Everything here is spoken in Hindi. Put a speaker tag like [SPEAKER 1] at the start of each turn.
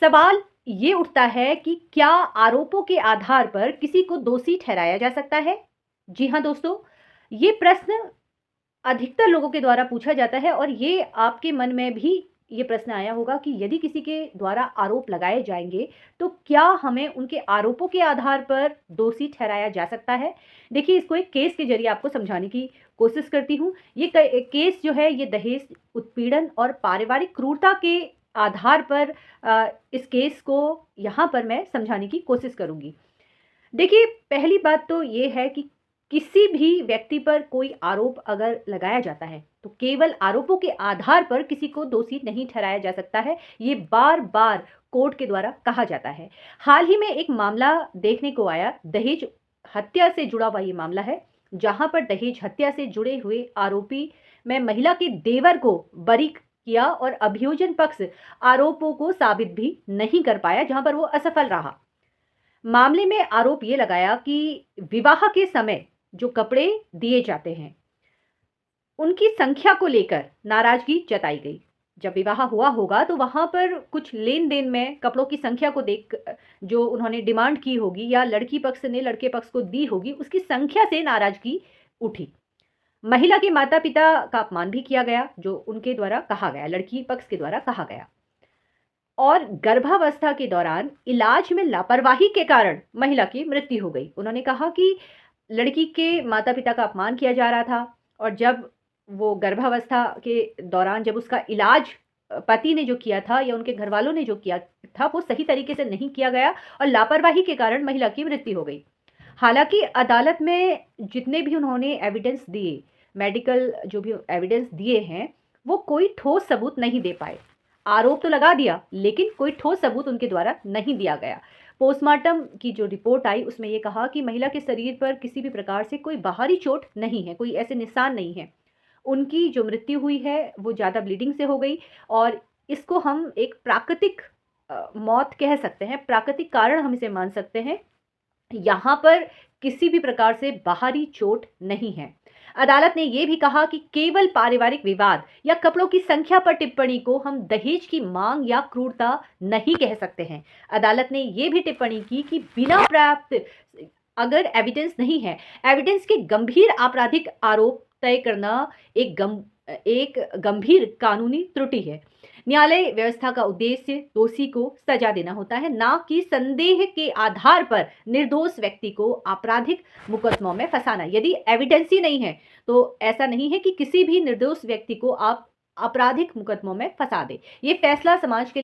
[SPEAKER 1] सवाल ये उठता है कि क्या आरोपों के आधार पर किसी को दोषी ठहराया जा सकता है? जी हाँ दोस्तों, ये प्रश्न अधिकतर लोगों के द्वारा पूछा जाता है और ये आपके मन में भी ये प्रश्न आया होगा कि यदि किसी के द्वारा आरोप लगाए जाएँगे, तो क्या हमें उनके आरोपों के आधार पर दोषी ठहराया जा सकता है? देखिए, इसको एक केस के ज़रिए आपको समझाने की कोशिश करती हूँ। ये केस जो है, ये दहेज उत्पीड़न और पारिवारिक क्रूरता के आधार पर इस केस को यहाँ पर मैं समझाने की कोशिश करूँगी। देखिए, पहली बात तो ये है कि किसी भी व्यक्ति पर कोई आरोप अगर लगाया जाता है, तो केवल आरोपों के आधार पर किसी को दोषी नहीं ठहराया जा सकता है। ये बार-बार कोर्ट के द्वारा कहा जाता है। हाल ही में एक मामला देखने को आया, दहेज हत्या से जुड़ा हुआ ये मामला है, जहाँ पर दहेज हत्या से जुड़े हुए आरोपी में महिला के देवर को बरी किया और अभियोजन पक्ष आरोपों को साबित भी नहीं कर पाया, जहाँ पर वो असफल रहा। मामले में आरोप ये लगाया कि विवाह के समय जो कपड़े दिए जाते हैं, उनकी संख्या को लेकर नाराज़गी जताई गई। जब विवाह हुआ होगा तो वहाँ पर कुछ लेन-देन में कपड़ों की संख्या को देख जो उन्होंने डिमांड की होगी या लड़की पक्ष ने लड़के पक्ष को दी होगी, उसकी संख्या से नाराज़गी उठी। महिला के माता-पिता का अपमान भी किया गया, जो उनके द्वारा कहा गया, लड़की पक्ष के द्वारा कहा गया। और गर्भावस्था के दौरान इलाज में लापरवाही के कारण महिला की मृत्यु हो गई। उन्होंने कहा कि लड़की के माता-पिता का अपमान किया जा रहा था और जब वो गर्भावस्था के दौरान जब उसका इलाज पति ने जो किया था या उनके घरवालों ने जो किया था, वो सही तरीके से नहीं किया गया और लापरवाही के कारण महिला की मृत्यु हो गई। हालाँकि अदालत में जितने भी उन्होंने एविडेंस दिए, मेडिकल जो भी एविडेंस दिए हैं, वो कोई ठोस सबूत नहीं दे पाए। आरोप तो लगा दिया, लेकिन कोई ठोस सबूत उनके द्वारा नहीं दिया गया। पोस्टमार्टम की जो रिपोर्ट आई, उसमें ये कहा कि महिला के शरीर पर किसी भी प्रकार से कोई बाहरी चोट नहीं है, कोई ऐसे निशान नहीं हैं। उनकी जो मृत्यु हुई है, वो ज़्यादा ब्लीडिंग से हो गई और इसको हम एक प्राकृतिक मौत कह सकते हैं, प्राकृतिक कारण हम इसे मान सकते हैं। यहाँ पर किसी भी प्रकार से बाहरी चोट नहीं है। अदालत ने ये भी कहा कि केवल पारिवारिक विवाद या कपड़ों की संख्या पर टिप्पणी को हम दहेज की मांग या क्रूरता नहीं कह सकते हैं। अदालत ने ये भी टिप्पणी की कि बिना पर्याप्त अगर एविडेंस नहीं है, एविडेंस के गंभीर आपराधिक आरोप तय करना एक गंभीर कानूनी त्रुटि है। न्यायालय व्यवस्था का उद्देश्य दोषी को सजा देना होता है, ना कि संदेह के आधार पर निर्दोष व्यक्ति को आपराधिक मुकदमों में फंसाना। यदि एविडेंस ही नहीं है, तो ऐसा नहीं है कि किसी भी निर्दोष व्यक्ति को आप आपराधिक मुकदमों में फंसा दें। ये फैसला समाज के